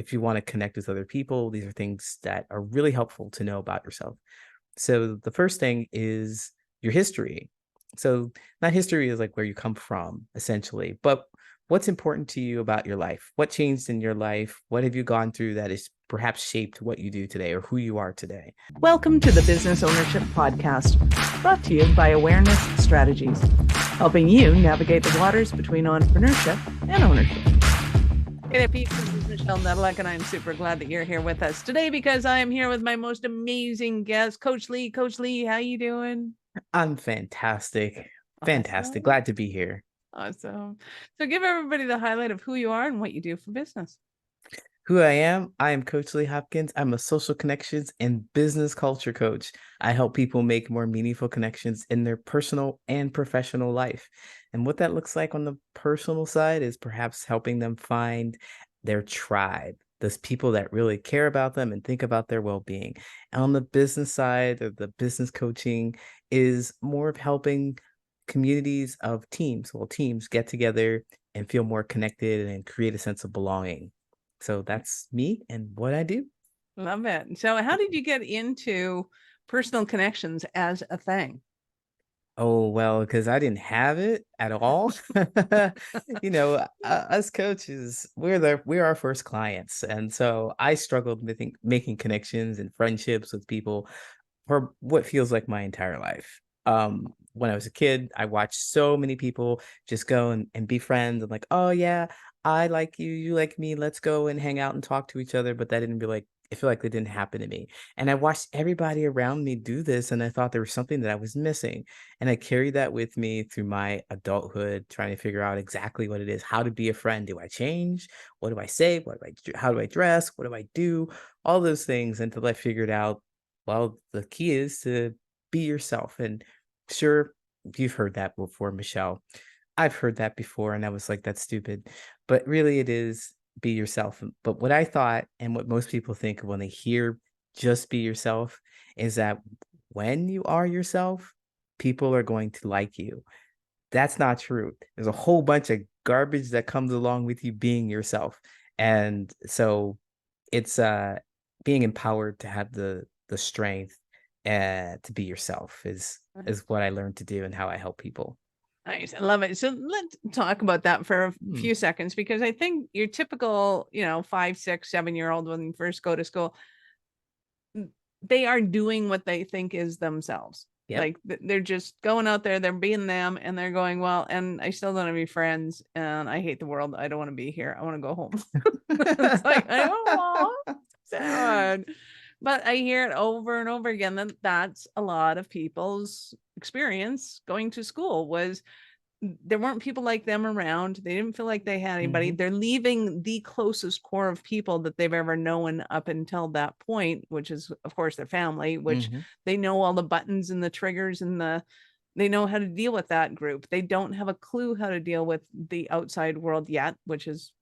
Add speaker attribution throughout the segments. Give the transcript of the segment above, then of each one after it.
Speaker 1: if you want to connect with other people, these are things that are really helpful to know about yourself. So the first thing is your history. So not history is like where you come from, essentially, but what's important to you about your life? What changed in your life? What have you gone through that has perhaps shaped what you do today or who you are today?
Speaker 2: Welcome to the Business Ownership Podcast, brought to you by Awareness Strategies, helping you navigate the waters between entrepreneurship and ownership. Hey, this is Michelle Nedelec, and I'm super glad that you're here with us today because I am here with my most amazing guest, Coach Lee. Coach Lee, how you doing?
Speaker 1: I'm fantastic. Fantastic.
Speaker 2: Awesome.
Speaker 1: Glad to be here.
Speaker 2: Awesome. So give everybody the highlight of who you are and what you do for business.
Speaker 1: Who I am Coach Lee Hopkins. I'm a social connections and business culture coach. I help people make more meaningful connections in their personal and professional life. And what that looks like on the personal side is perhaps helping them find their tribe, those people that really care about them and think about their well-being. And on the business side, or the business coaching, is more of helping communities of teams, teams get together and feel more connected and create a sense of belonging. So that's me and what I do.
Speaker 2: Love it. So how did you get into personal connections as a thing?
Speaker 1: Oh, well, because I didn't have it at all. Us coaches, we're our first clients. And so I struggled with making connections and friendships with people for what feels like my entire life. When I was a kid, I watched so many people just go and be friends and like, oh yeah, I like you, you like me, let's go and hang out and talk to each other. But that didn't really, I feel like that didn't happen to me. And I watched everybody around me do this, and I thought there was something that I was missing. And I carried that with me through my adulthood, trying to figure out exactly what it is, how to be a friend. Do I change? What do I say? What do I do? How do I dress? What do I do? All those things until I figured out, well, the key is to be yourself. And sure, you've heard that before, Michelle. I've heard that before, and I was like, that's stupid. But really, it is be yourself. But what I thought, and what most people think when they hear just be yourself, is that when you are yourself, people are going to like you. That's not true. There's a whole bunch of garbage that comes along with you being yourself. And so it's being empowered to have the strength to be yourself is what I learned to do and how I help people.
Speaker 2: Nice. I love it. So let's talk about that for a
Speaker 1: Hmm.
Speaker 2: few seconds, because I think your typical, 5, 6, 7-year-old when you first go to school, they are doing what they think is themselves.
Speaker 1: Yep.
Speaker 2: Like they're just going out there, they're being them, and they're going, well, and I still don't have any friends, and I hate the world. I don't want to be here. I want to go home. It's like, I don't want sad. But I hear it over and over again that that's a lot of people's experience going to school was there weren't people like them around. They didn't feel like they had anybody.
Speaker 1: Mhm.
Speaker 2: They're leaving the closest core of people that they've ever known up until that point, which is, of course, their family, which
Speaker 1: Mhm.
Speaker 2: they know all the buttons and the triggers and they know how to deal with that group. They don't have a clue how to deal with the outside world yet, which is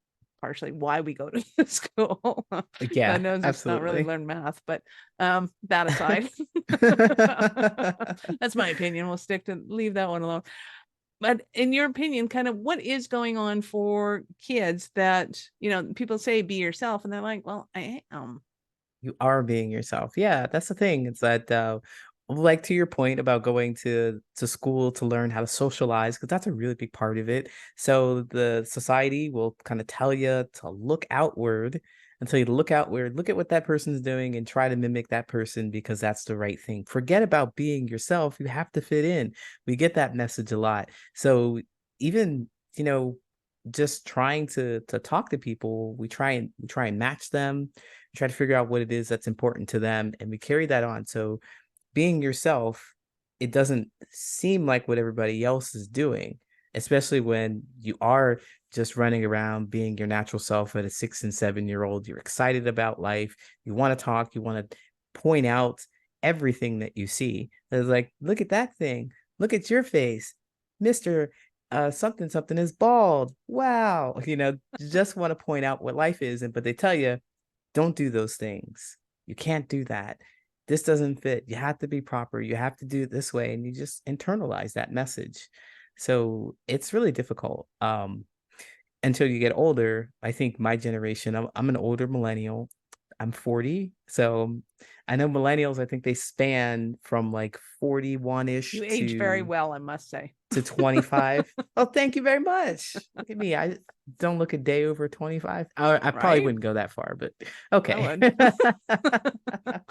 Speaker 2: partially why we go to school. God
Speaker 1: Yeah,
Speaker 2: knows it's not really
Speaker 1: absolutely.
Speaker 2: learn math, but that aside, that's my opinion. We'll leave that one alone. But in your opinion, kind of what is going on for kids that, people say be yourself and they're like, well, I am.
Speaker 1: You are being yourself. Yeah, that's the thing. It's that like to your point about going to school to learn how to socialize, because that's a really big part of it. So the society will kind of tell you to look outward and tell you to look outward, look at what that person's doing and try to mimic that person because that's the right thing. Forget about being yourself. You have to fit in. We get that message a lot. So even, just trying to talk to people, we try and match them, try to figure out what it is that's important to them, and we carry that on. So being yourself, it doesn't seem like what everybody else is doing, especially when you are just running around being your natural self at a 6 and 7-year-old. You're excited about life. You want to talk. You want to point out everything that you see. It's like, look at that thing. Look at your face, Mister. Something something is bald. Wow, just want to point out what life is, but they tell you don't do those things. You can't do that. This doesn't fit. You have to be proper. You have to do it this way. And you just internalize that message. So it's really difficult. until you get older, I think my generation, I'm an older millennial. I'm 40. So I know millennials, I think they span from like
Speaker 2: You
Speaker 1: 41-ish
Speaker 2: age very well, I must say.
Speaker 1: to 25. Oh, thank you very much. Look at me. I don't look a day over 25. I probably
Speaker 2: Right?
Speaker 1: wouldn't go that far, but
Speaker 2: I
Speaker 1: okay.
Speaker 2: would.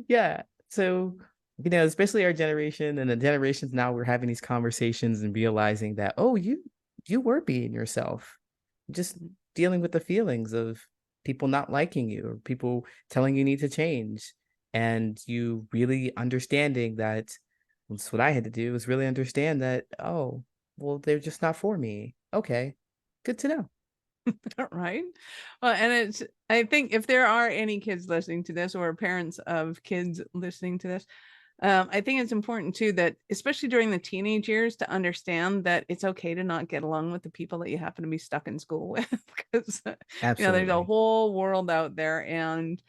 Speaker 1: Yeah. So, especially our generation and the generations now, we're having these conversations and realizing that, oh, you were being yourself, just dealing with the feelings of people not liking you or people telling you need to change. And you really understanding that that's what I had to do was really understand that, oh, well, they're just not for me. Okay. Good to know.
Speaker 2: Right? Well, and I think if there are any kids listening to this or parents of kids listening to this, I think it's important too that, especially during the teenage years, to understand that it's okay to not get along with the people that you happen to be stuck in school with, because there's a
Speaker 1: Absolutely.
Speaker 2: whole world out there, and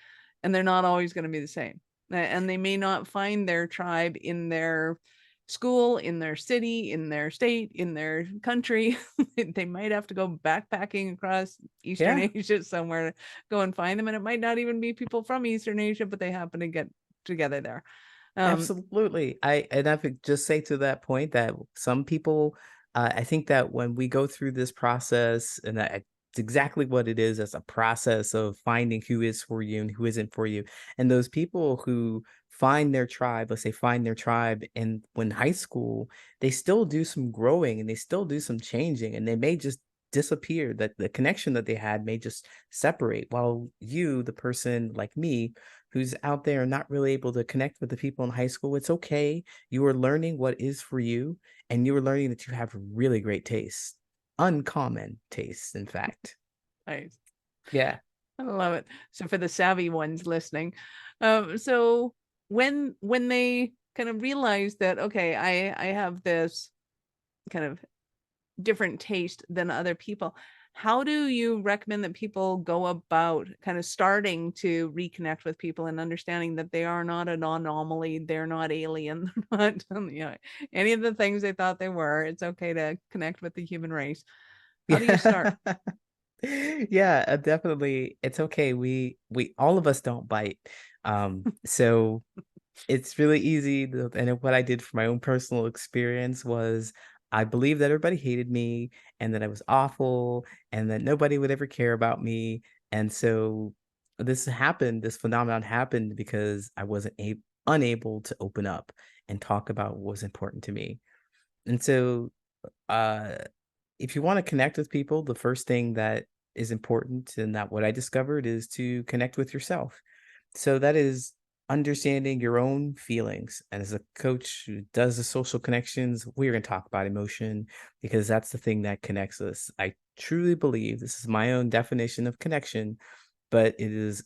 Speaker 2: they're not always going to be the same, and they may not find their tribe in their school, in their city, in their state, in their country. They might have to go backpacking across Eastern
Speaker 1: Yeah.
Speaker 2: Asia somewhere to go and find them, and it might not even be people from Eastern Asia, but they happen to get together there. Um,
Speaker 1: Absolutely. I would just say to that point that some people, I think that when we go through this process, and that it's exactly what it is, as a process of finding who is for you and who isn't for you. And those people who find their tribe, let's say find their tribe in when high school, they still do some growing and they still do some changing, and they may just disappear. That the connection that they had may just separate, while you, the person like me, who's out there not really able to connect with the people in high school, it's okay. You are learning what is for you, and you are learning that you have really great taste, uncommon taste, in fact.
Speaker 2: I
Speaker 1: Yeah.
Speaker 2: I love it. So for the savvy ones listening, so when they kind of realize that, okay, I have this kind of different taste than other people, how do you recommend that people go about kind of starting to reconnect with people and understanding that they are not an anomaly, they're not alien, they're not any of the things they thought they were. It's okay to connect with the human race. How do you start?
Speaker 1: Yeah. Yeah, definitely. It's okay. We all of us don't bite. So it's really easy. And what I did for my own personal experience was I believed that everybody hated me and that I was awful and that nobody would ever care about me. And so this phenomenon happened because I wasn't unable to open up and talk about what was important to me. And so uh if you want to connect with people, the first thing that is important, and that what I discovered, is to connect with yourself. So that is understanding your own feelings. And as a coach who does the social connections, we're going to talk about emotion because that's the thing that connects us. I truly believe this is my own definition of connection, but it is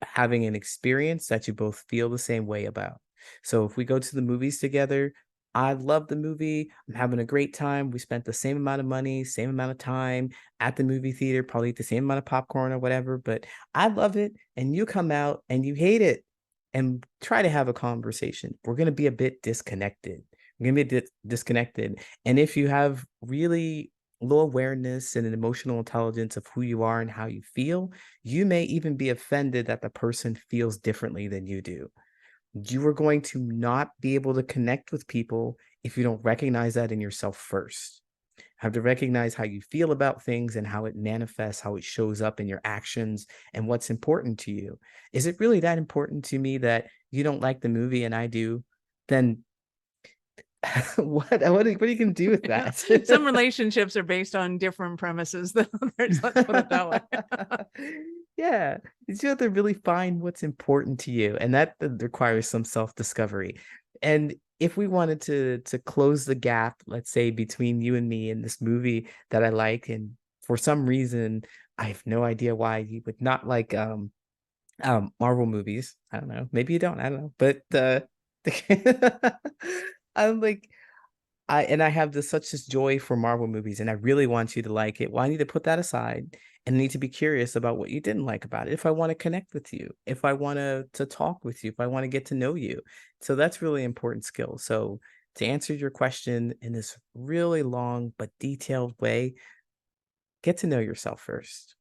Speaker 1: having an experience that you both feel the same way about. So if we go to the movies together, I love the movie. I'm having a great time. We spent the same amount of money, same amount of time at the movie theater, probably the same amount of popcorn or whatever, but I love it. And you come out and you hate it, and try to have a conversation. We're going to be a bit disconnected. We're going to be disconnected. And if you have really low awareness and an emotional intelligence of who you are and how you feel, you may even be offended that the person feels differently than you do. You are going to not be able to connect with people if you don't recognize that in yourself first. Have to recognize how you feel about things and how it manifests, how it shows up in your actions, and what's important to you. Is it really that important to me that you don't like the movie and I do? Then what are you gonna do with
Speaker 2: Yeah.
Speaker 1: that?
Speaker 2: Some relationships are based on different premises than others. Let's put it that way.
Speaker 1: Yeah, you have to really find what's important to you, and that requires some self-discovery. And if we wanted to close the gap, let's say between you and me in this movie that I like, and for some reason I have no idea why you would not like Marvel movies. I don't know. Maybe you don't. I don't know. But I'm like I have this joy for Marvel movies, and I really want you to like it. Well, I need to put that aside and I need to be curious about what you didn't like about it. If I want to connect with you, if I want to talk with you, if I want to get to know you. So that's really important skill. So To answer your question in this really long but detailed way, get to know yourself first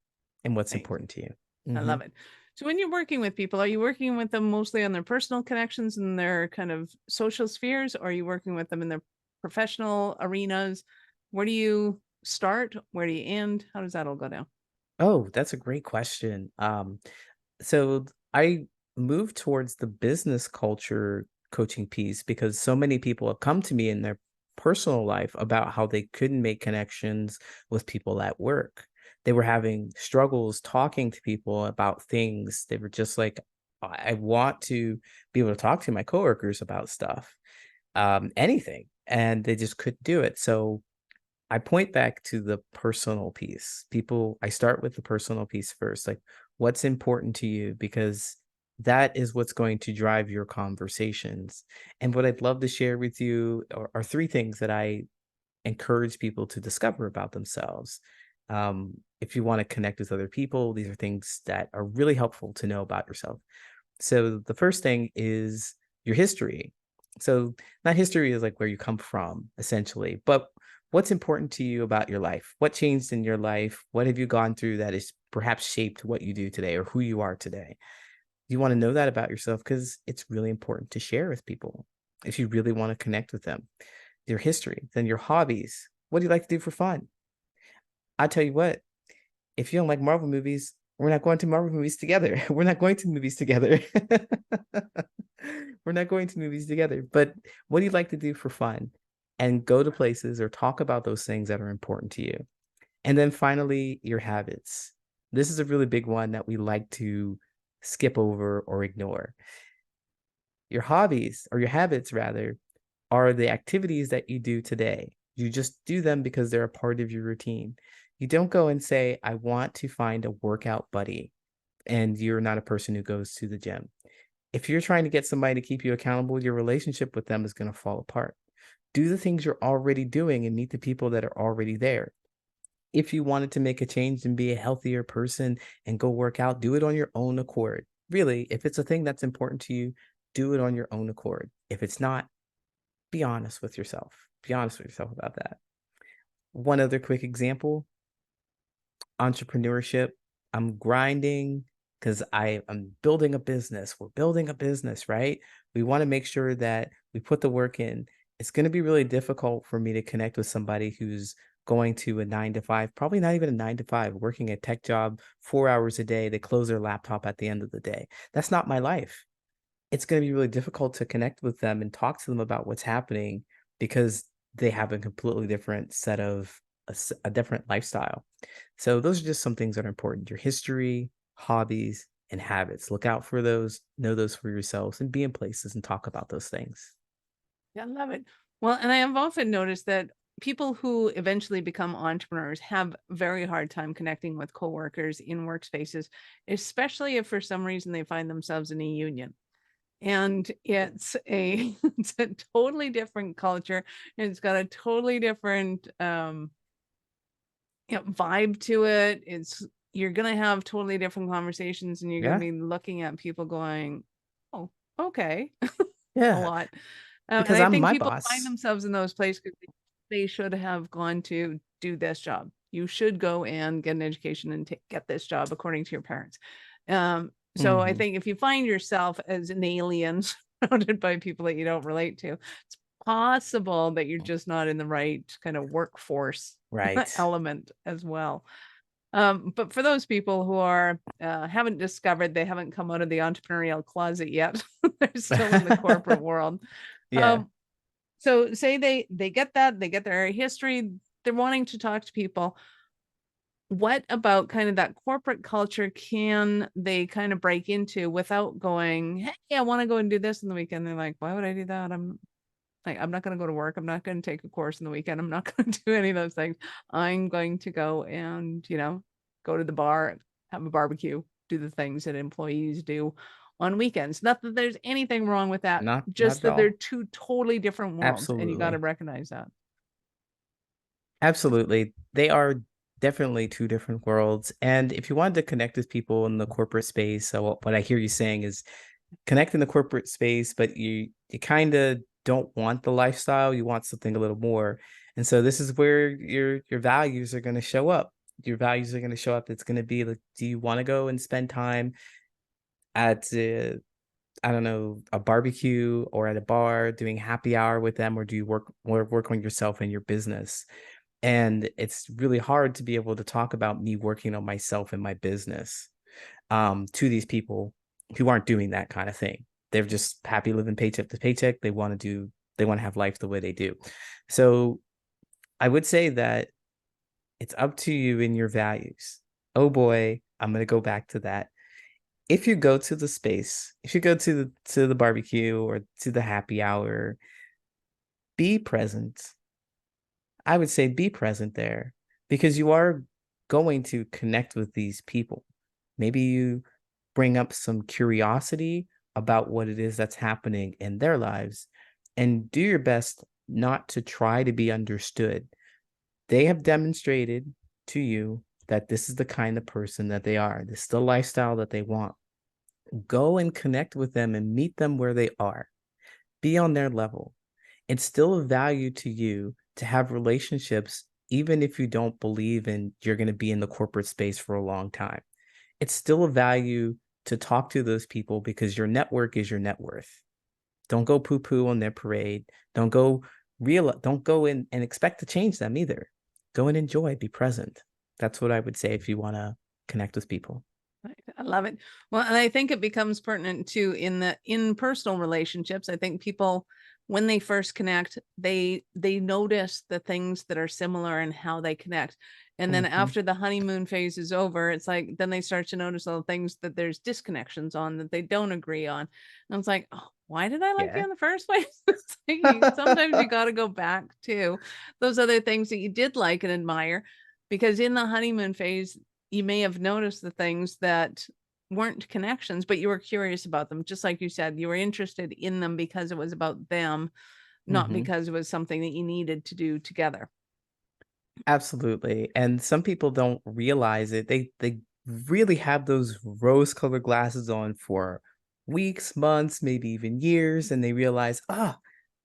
Speaker 1: and what's
Speaker 2: Right.
Speaker 1: important to you.
Speaker 2: I
Speaker 1: Mhm.
Speaker 2: love it. So when you're working with people, are you working with them mostly on their personal connections and their kind of social spheres, or are you working with them in their professional arenas? Where do you start? Where do you end? How does that all go down?
Speaker 1: Oh, that's a great question. So I moved towards the business culture coaching piece because so many people have come to me in their personal life about how they couldn't make connections with people at work. They were having struggles talking to people about things. They were just like, I want to be able to talk to my coworkers about stuff, anything. And they just couldn't do it. So I point back to the personal piece. I start with the personal piece first, like what's important to you, because that is what's going to drive your conversations. And what I'd love to share with you are three things that I encourage people to discover about themselves. If you want to connect with other people, these are things that are really helpful to know about yourself. So the first thing is your history. So not history is like where you come from, essentially, but what's important to you about your life? What changed in your life? What have you gone through that has perhaps shaped what you do today or who you are today? You want to know that about yourself because it's really important to share with people if you really want to connect with them. Your history, then your hobbies. What do you like to do for fun? I tell you what, if you don't like Marvel movies, we're not going to Marvel movies together. We're not going to movies together. We're not going to movies together. But what do you like to do for fun? And go to places or talk about those things that are important to you. And then finally, your habits. This is a really big one that we like to skip over or ignore. Your hobbies or your habits, rather, are the activities that you do today. You just do them because they're a part of your routine. You don't go and say, I want to find a workout buddy, and you're not a person who goes to the gym. If you're trying to get somebody to keep you accountable, your relationship with them is going to fall apart. Do the things you're already doing and meet the people that are already there. If you wanted to make a change and be a healthier person and go work out, do it on your own accord. Really, if it's a thing that's important to you, do it on your own accord. If it's not, be honest with yourself. Be honest with yourself about that. One other quick example, entrepreneurship. I'm grinding because I'm building a business. We're building a business, right? We want to make sure that we put the work in. It's going to be really difficult for me to connect with somebody who's going to a 9 to 5, probably not even a 9 to 5, working a tech job 4 hours a day. They close their laptop at the end of the day. That's not my life. It's going to be really difficult to connect with them and talk to them about what's happening because they have a completely different set of a different lifestyle. So those are just some things that are important. Your history, hobbies, and habits. Look out for those, know those for yourselves, and be in places and talk about those things.
Speaker 2: Yeah, I love it. Well, and I have often noticed that people who eventually become entrepreneurs have very hard time connecting with coworkers in workspaces, especially if for some reason they find themselves in a union. And it's a it's a totally different culture. It's got a totally different vibe to it. It's You're gonna have totally different conversations and you're gonna
Speaker 1: Yeah.
Speaker 2: be looking at people going, oh, okay, a
Speaker 1: Yeah.
Speaker 2: lot. And
Speaker 1: Because
Speaker 2: I
Speaker 1: I'm
Speaker 2: think
Speaker 1: my
Speaker 2: people find
Speaker 1: boss.
Speaker 2: themselves in those places because they should have gone to do this job. You should go and get an education and get this job according to your parents. So I
Speaker 1: Hmm.
Speaker 2: think if you find yourself as an alien surrounded by people that you don't relate to, it's possible that you're just not in the right kind of workforce
Speaker 1: Right.
Speaker 2: element as well. But for those people who are haven't discovered, they haven't come out of the entrepreneurial closet yet, they're still in the corporate world.
Speaker 1: Yeah.
Speaker 2: Um, so say they get that, they get their history, they're wanting to talk to people. What about kind of that corporate culture can they kind of break into without going, hey, I want to go and do this in the weekend? They're like, why would I do that? I'm not going to go to work. I'm not going to take a course in the weekend. I'm not going to do any of those things. I'm going to go and, go to the bar, have a barbecue, do the things that employees do on weekends. Not that there's anything wrong with that,
Speaker 1: Not
Speaker 2: just
Speaker 1: at
Speaker 2: that they're
Speaker 1: all.
Speaker 2: two totally different worlds and you got to
Speaker 1: Absolutely.
Speaker 2: recognize that.
Speaker 1: Absolutely. They are definitely two different worlds. And if you wanted to connect with people in the corporate space, so what I hear you saying is connect in the corporate space, but you kind of don't want the lifestyle, you want something a little more. And so this is where your values are going to show up. Your values are going to show up. It's going to be like, do you want to go and spend time at I don't know, a barbecue or at a bar doing happy hour with them, or do you work on yourself and your business? And it's really hard to be able to talk about me working on myself and my business to these people who aren't doing that kind of thing. They're just happy living paycheck to paycheck. They want to have life the way they do. So I would say that it's up to you and your values. Oh boy, I'm going to go back to that. If you go to the space, if you go to the barbecue or to the happy hour, be present. I would say be present there because you are going to connect with these people. Maybe you bring up some curiosity about what it is that's happening in their lives and do your best not to try to be understood. They have demonstrated to you that this is the kind of person that they are. This is the lifestyle that they want. Go and connect with them and meet them where they are. Be on their level. It's still a value to you to have relationships, even if you don't believe in you're going to be in the corporate space for a long time. It's still a value to talk to those people because your network is your net worth. Don't go poo poo on their parade. Don't go in and expect to change them either. Go and enjoy, be present. That's what I would say if you want to connect with people.
Speaker 2: I love it. Well, and I think it becomes pertinent too in the in personal relationships. I think people, when they first connect, they notice the things that are similar and how they connect. And then
Speaker 1: Mhm.
Speaker 2: after the honeymoon phase is over, it's like then they start to notice all the things that there's disconnections on that they don't agree on. And it's like, oh, why did I like you
Speaker 1: Yeah.
Speaker 2: in the first place? It's like sometimes you got to go back to those other things that you did like and admire, because in the honeymoon phase you may have noticed the things that weren't connections, but you were curious about them. Just like you said, you were interested in them because it was about them, not
Speaker 1: Mhm.
Speaker 2: because it was something that you needed to do together.
Speaker 1: Absolutely. And some people don't realize it. They really have those rose-colored glasses on for weeks, months, maybe even years, and they realize, "Ah,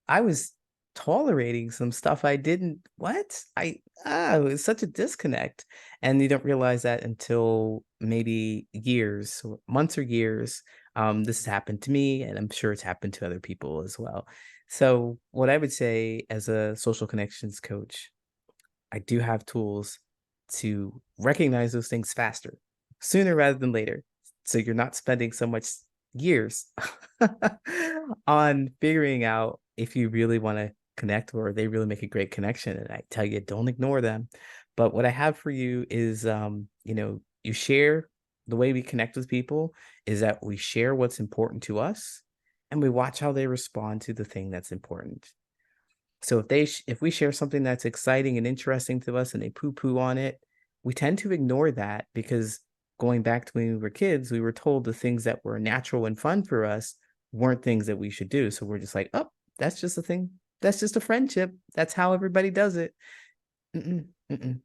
Speaker 1: I was tolerating some stuff I didn't what? It was such a disconnect." And you don't realize that until maybe years, or months or years. This has happened to me, and I'm sure it's happened to other people as well. So, what I would say as a social connections coach, I do have tools to recognize those things faster, sooner rather than later. So you're not spending so much years on figuring out if you really want to connect or they really make a great connection. And I tell you, don't ignore them. But what I have for you is, you share the way we connect with people is that we share what's important to us and we watch how they respond to the thing that's important. So if we share something that's exciting and interesting to us and they poo-poo on it, we tend to ignore that because going back to when we were kids, we were told the things that were natural and fun for us weren't things that we should do. So we're just like, oh, that's just a thing. That's just a friendship. That's how everybody does it. Mm-mm, mm-mm.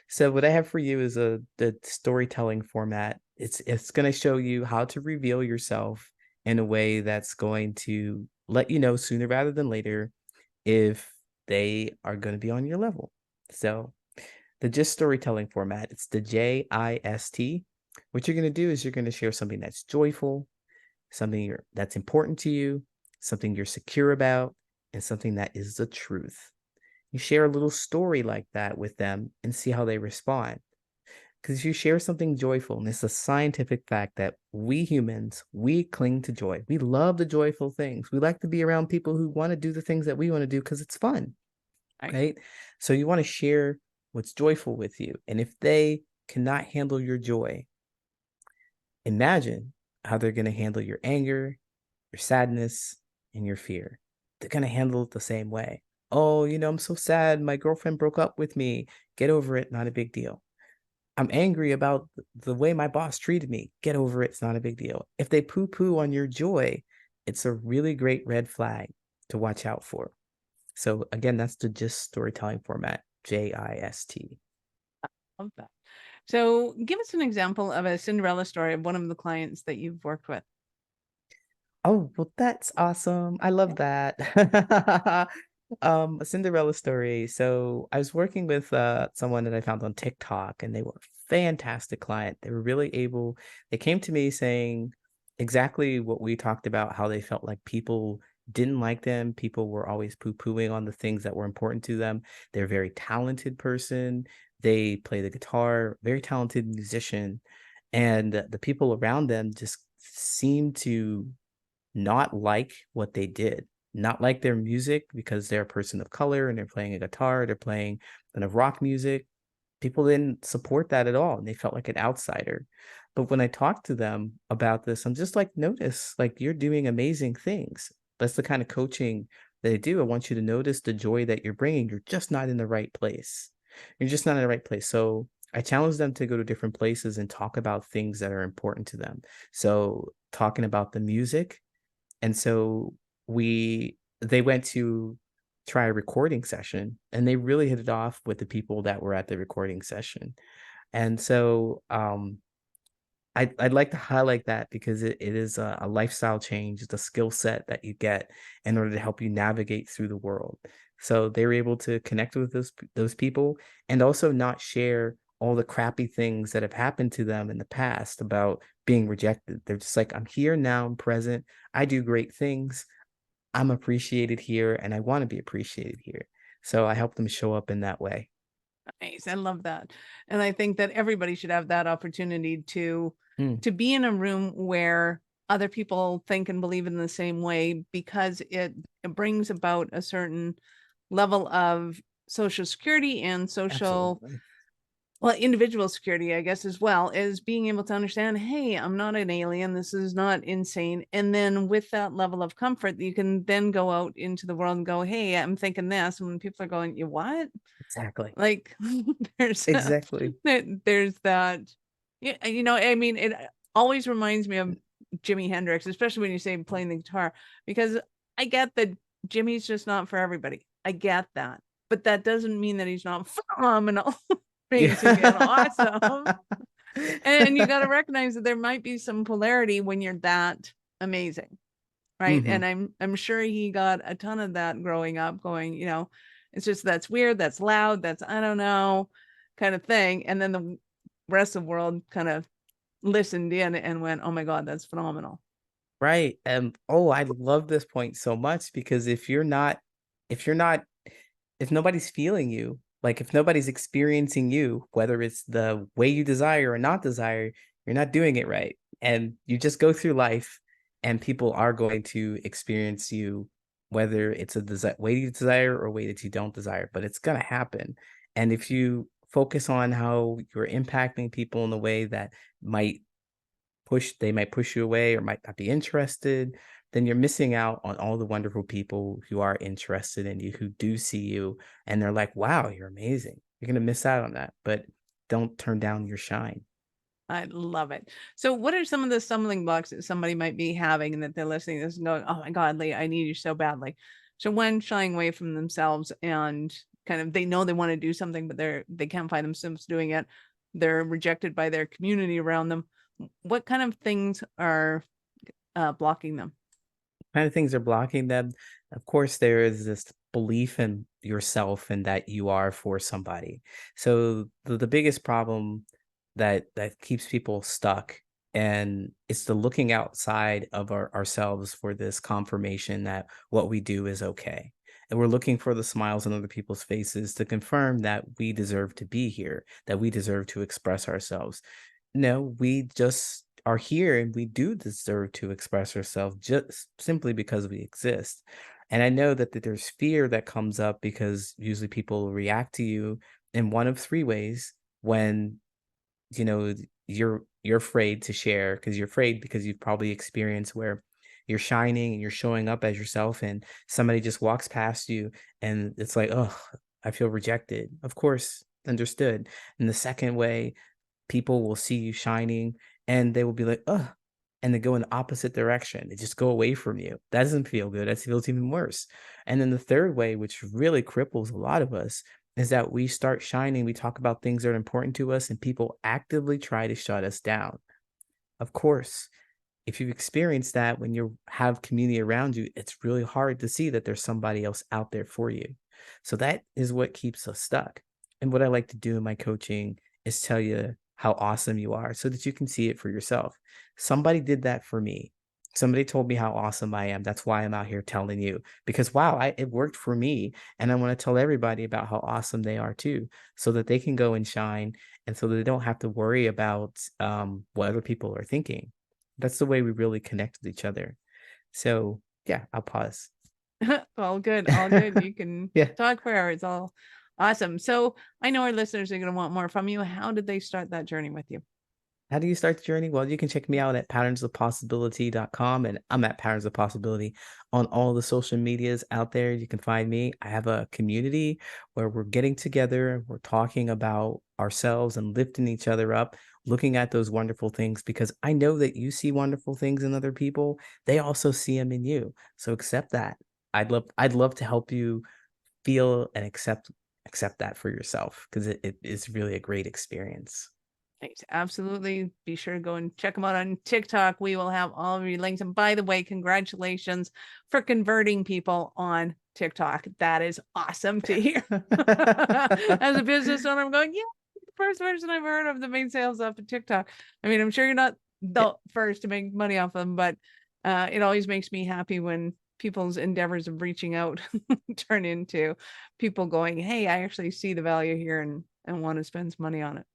Speaker 1: So what I have for you is the storytelling format. It's going to show you how to reveal yourself in a way that's going to let you know sooner rather than later if they are going to be on your level. So the just storytelling format, it's the JIST. What you're going to do is you're going to share something that's joyful, that's important to you, something you're secure about, and something that is the truth. You share a little story like that with them and see how they respond. Because you share something joyful, and it's a scientific fact that we humans, we cling to joy. We love the joyful things. We like to be around people who want to do the things that we want to do because it's fun,
Speaker 2: Right.
Speaker 1: right? So you want to share what's joyful with you. And if they cannot handle your joy, imagine how they're going to handle your anger, your sadness, and your fear. They're going to handle it the same way. Oh, I'm so sad. My girlfriend broke up with me. Get over it. Not a big deal. I'm angry about the way my boss treated me. Get over it. It's not a big deal. If they poo poo on your joy, it's a really great red flag to watch out for. So, again, that's the just storytelling format, JIST.
Speaker 2: Love that. So give us an example of a Cinderella story of one of the clients that you've worked with.
Speaker 1: Oh, well, that's awesome. I love that. A Cinderella story. So I was working with someone that I found on TikTok, and they were a fantastic client. They were really able, they came to me saying exactly what we talked about, how they felt like people didn't like them. People were always poo-pooing on the things that were important to them. They're a very talented person. They play the guitar, very talented musician. And the people around them just seemed to not like what they did, not like their music because they're a person of color and they're playing a guitar, they're playing kind of rock music. People didn't support that at all, and they felt like an outsider. But when I talked to them about this, I'm just like, notice, like you're doing amazing things. That's the kind of coaching that I do. I want you to notice the joy that you're bringing. You're just not in the right place. You're just not in the right place. So I challenge them to go to different places and talk about things that are important to them. So talking about the music, and so they went to try a recording session, and they really hit it off with the people that were at the recording session. And so I'd like to highlight that because it is a lifestyle change. It's a skill set that you get in order to help you navigate through the world. So they were able to connect with those people and also not share all the crappy things that have happened to them in the past about being rejected. They're just like, I'm here now, I'm present. I do great things. I'm appreciated here and I want to be appreciated here. So I help them show up in that way.
Speaker 2: Nice. I love that. And I think that everybody should have that opportunity
Speaker 1: Mm,
Speaker 2: to be in a room where other people think and believe in the same way, because it brings about a certain level of social security and social,
Speaker 1: absolutely.
Speaker 2: well, individual security, I guess, as well as being able to understand, hey, I'm not an alien. This is not insane. And then with that level of comfort, you can then go out into the world and go, hey, I'm thinking this. And when people are going, you what?
Speaker 1: Exactly.
Speaker 2: Like there's
Speaker 1: Exactly.
Speaker 2: there's that, yeah, I mean, it always reminds me of Jimi Hendrix, especially when you say playing the guitar, because I get that Jimmy's just not for everybody. I get that. But that doesn't mean that he's not phenomenal, amazing, and awesome.
Speaker 1: Yeah.
Speaker 2: And you got to recognize that there might be some polarity when you're that amazing, right?
Speaker 1: Mhm.
Speaker 2: And I'm sure he got a ton of that growing up, going, it's just that's weird, that's loud, that's I don't know, kind of thing. And then the rest of the world kind of listened in and went, oh my God, that's phenomenal.
Speaker 1: Right, oh, I love this point so much because if you're not if nobody's feeling you, like, if nobody's experiencing you, whether it's the way you desire or not desire, you're not doing it right, and you just go through life, and people are going to experience you, whether it's a way you desire or a way that you don't desire, but it's gonna happen, and if you focus on how you're impacting people in a way that might they might push you away or might not be interested, then you're missing out on all the wonderful people who are interested in you, who do see you, and they're like, "Wow, you're amazing." You're gonna miss out on that, but don't turn down your shine.
Speaker 2: I love it. So what are some of the stumbling blocks that somebody might be having and that they're listening to this and going, oh my God, Lee, I need you so badly. So when shying away from themselves and kind of they know they want to do something, but they can't find themselves doing it. They're rejected by their community around them. What kind of things are blocking them?
Speaker 1: Kind of things are blocking them. Of course, there is this belief in yourself and that you are for somebody. So the biggest problem that keeps people stuck, and it's the looking outside of ourselves for this confirmation that what we do is okay. And we're looking for the smiles on other people's faces to confirm that we deserve to be here, that we deserve to express ourselves. No, we just are here and we do deserve to express ourselves just simply because we exist. And I know that there's fear that comes up because usually people react to you in one of three ways when you're afraid to share because you're afraid because you've probably experienced where you're shining and you're showing up as yourself and somebody just walks past you and it's like, oh, I feel rejected. Of course, understood. And the second way, people will see you shining and they will be like, "Ugh," and they go in the opposite direction. They just go away from you. That doesn't feel good. That feels even worse. And then the third way, which really cripples a lot of us, is that we start shining. We talk about things that are important to us, and people actively try to shut us down. Of course, if you've experienced that when you have community around you, it's really hard to see that there's somebody else out there for you. So that is what keeps us stuck. And what I like to do in my coaching is tell you how awesome you are so that you can see it for yourself. Somebody did that for me. Somebody told me how awesome I am. That's why I'm out here telling you because wow, it worked for me. And I want to tell everybody about how awesome they are too, so that they can go and shine and so that they don't have to worry about what other people are thinking. That's the way we really connect with each other. So, yeah, I'll pause.
Speaker 2: All good, all good. You can
Speaker 1: Yeah.
Speaker 2: talk forever. It's all awesome. So I know our listeners are going to want more from you. How did they start that journey with you?
Speaker 1: How do you start the journey? Well, you can check me out at patternsofpossibility.com, and I'm at Patterns of Possibility on all the social medias out there. You can find me. I have a community where we're getting together, we're talking about ourselves and lifting each other up, looking at those wonderful things because I know that you see wonderful things in other people. They also see them in you. So accept that. I'd love to help you feel and accept that for yourself because it is really a great experience.
Speaker 2: Thanks. Absolutely. Be sure to go and check them out on TikTok. We will have all of your links. And by the way, congratulations for converting people on TikTok. That is awesome to hear. As a business owner, I'm going, yeah, the first person I've heard of that made sales off of TikTok. I mean, I'm sure you're not the first to make money off them, but it always makes me happy when people's endeavors of reaching out turn into people going, hey, I actually see the value here and want to spend some money on it.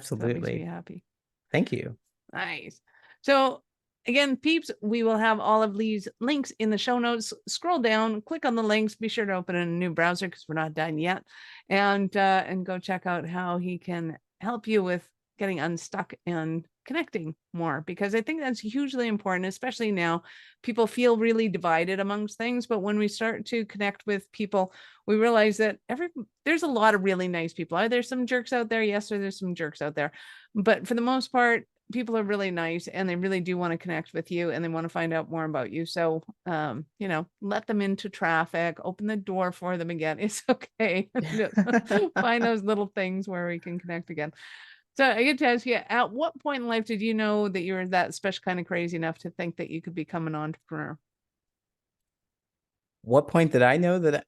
Speaker 2: So that makes me
Speaker 1: Absolutely.
Speaker 2: happy.
Speaker 1: Thank you.
Speaker 2: Nice. So again, peeps, we will have all of these links in the show notes. Scroll down, click on the links. Be sure to open in a new browser because we're not done yet, and go check out how he can help you with getting unstuck and connecting more, because I think that's hugely important, especially now. People feel really divided amongst things, but when we start to connect with people, we realize that there's a lot of really nice people. Are there some jerks out there? Yes, there's some jerks out there, but for the most part, people are really nice and they really do want to connect with you and they want to find out more about you. So, let them into traffic, open the door for them again. It's okay. Find those little things where we can connect again. So I get to ask you, at what point in life did you know that you were that special kind of crazy enough to think that you could become an entrepreneur?
Speaker 1: What point did I know that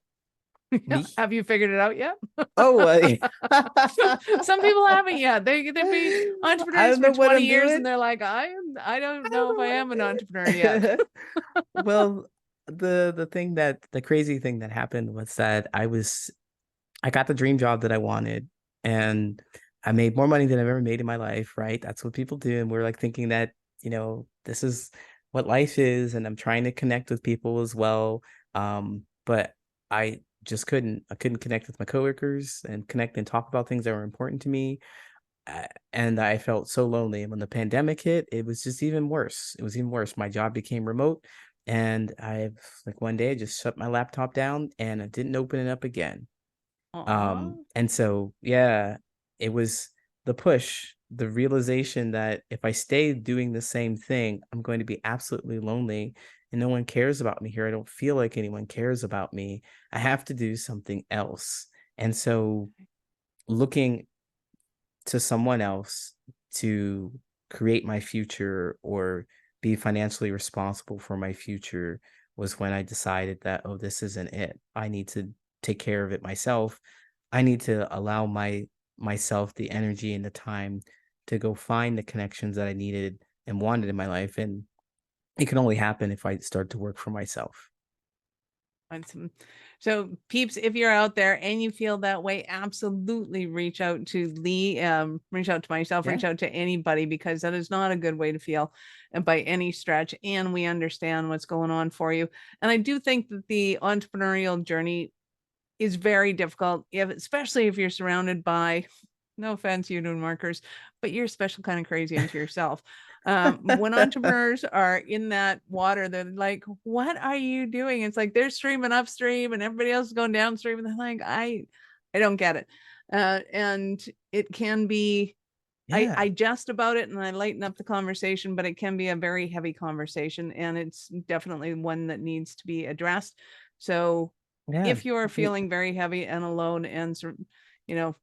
Speaker 2: Yeah.
Speaker 1: me?
Speaker 2: Have you figured it out yet?
Speaker 1: Oh,
Speaker 2: Some people haven't yet. They've been
Speaker 1: I
Speaker 2: entrepreneurs
Speaker 1: don't
Speaker 2: for
Speaker 1: know what
Speaker 2: 20
Speaker 1: I'm
Speaker 2: years
Speaker 1: doing.
Speaker 2: and they're like, I don't
Speaker 1: I don't
Speaker 2: know if
Speaker 1: know
Speaker 2: I
Speaker 1: what
Speaker 2: am an entrepreneur
Speaker 1: I'm
Speaker 2: yet.
Speaker 1: doing. Well, the crazy thing that happened was that I got the dream job that I wanted and I made more money than I've ever made in my life, right? That's what people do. And we're like thinking that, this is what life is. And I'm trying to connect with people as well. But I just I couldn't connect with my coworkers and connect and talk about things that were important to me. And I felt so lonely. And when the pandemic hit, it was just even worse. It was even worse. My job became remote. And like one day I just shut my laptop down and I didn't open it up again.
Speaker 2: Aw.
Speaker 1: And so, yeah, it was the push, the realization that if I stay doing the same thing, I'm going to be absolutely lonely and no one cares about me here. I don't feel like anyone cares about me. I have to do something else. And so, looking to someone else to create my future or be financially responsible for my future was when I decided that, oh, this isn't it. I need to take care of it myself. I need to allow myself the energy and the time to go find the connections that I needed and wanted in my life. And it can only happen if I start to work for myself.
Speaker 2: Awesome. So, peeps, if you're out there and you feel that way, absolutely reach out to Lee, reach out to myself,
Speaker 1: Yeah.
Speaker 2: reach out to anybody, because that is not a good way to feel by any stretch. And we understand what's going on for you. And I do think that the entrepreneurial journey is very difficult, especially if you're surrounded by, no offense, union workers, but you're a special kind of crazy unto yourself. When entrepreneurs are in that water, they're like, "What are you doing?" It's like they're streaming upstream and everybody else is going downstream, and they're like, I don't get it." And it can be. I
Speaker 1: Yeah.
Speaker 2: jest about it and I lighten up the conversation, but it can be a very heavy conversation, and it's definitely one that needs to be addressed. So
Speaker 1: Yeah.
Speaker 2: if you're feeling very heavy and alone and you know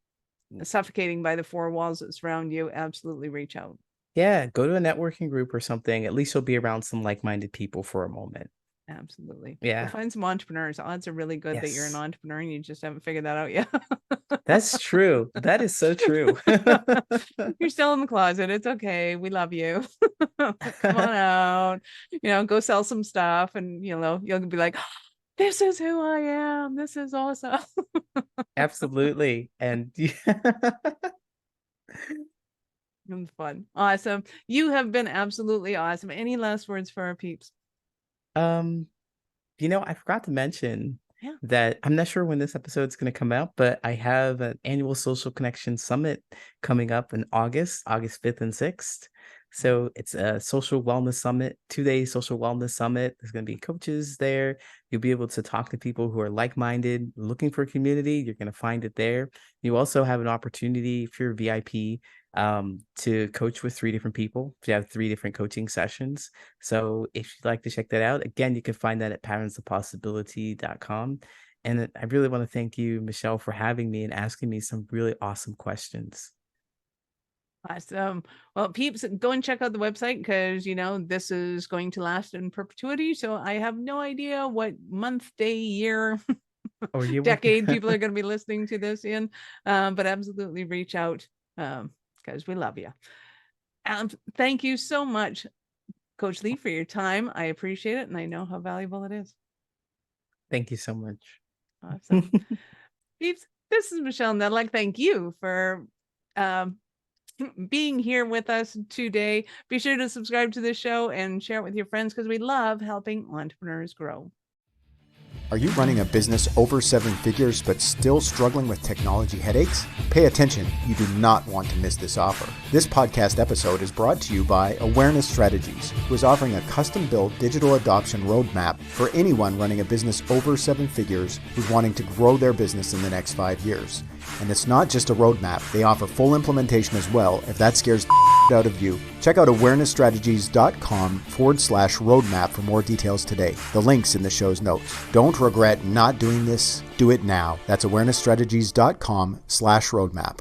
Speaker 2: suffocating by the four walls that surround you, absolutely reach out.
Speaker 1: Yeah, go to a networking group or something. At least you'll be around some like-minded people for a moment.
Speaker 2: Absolutely. Go
Speaker 1: Yeah.
Speaker 2: find some entrepreneurs. Odds are really good that you're an
Speaker 1: Yes.
Speaker 2: entrepreneur and you just haven't figured that out yet.
Speaker 1: That's true. That is so true.
Speaker 2: You're still in the closet. It's okay. We love you. Come on out. Go sell some stuff and you'll be like, this is who I am. This is awesome.
Speaker 1: Absolutely. And
Speaker 2: It's fun. Awesome. You have been absolutely awesome. Any last words for our peeps?
Speaker 1: um I forgot to mention
Speaker 2: Yeah.
Speaker 1: that I'm not sure when this episode's going to come out, but I have an annual Social Connection Summit coming up in August 5th and 6th. So it's a social wellness summit, 2 day social wellness summit. There's going to be coaches there. You'll be able to talk to people who are like-minded, looking for a community. You're going to find it there. You also have an opportunity if you're a VIP to coach with 3 different people. If you have 3 different coaching sessions. So if you'd like to check that out, again, you can find that at patternsofpossibility.com. And I really want to thank you, Michelle, for having me and asking me some really awesome questions.
Speaker 2: Awesome. Well, peeps, go and check out the website because, this is going to last in perpetuity. So I have no idea what month, day, year,
Speaker 1: Or you
Speaker 2: decade people are going to be listening to this in. But absolutely reach out because we love you. Thank you so much, Coach Lee, for your time. I appreciate it. And I know how valuable it is.
Speaker 1: Thank you so much.
Speaker 2: Awesome. Peeps, this is Michelle Nedlock. Thank you for being here with us today. Be sure to subscribe to this show and share it with your friends because we love helping entrepreneurs grow.
Speaker 3: Are you running a business over 7 figures but still struggling with technology headaches? Pay attention, you do not want to miss this offer. This podcast episode is brought to you by Awareness Strategies, who is offering a custom-built digital adoption roadmap for anyone running a business over 7 figures who's wanting to grow their business in the next 5 years. And it's not just a roadmap, they offer full implementation as well if that scares the out of you. Check out awarenessstrategies.com/roadmap for more details today. The link's in the show's notes. Don't regret not doing this. Do it now. That's awarenessstrategies.com/roadmap.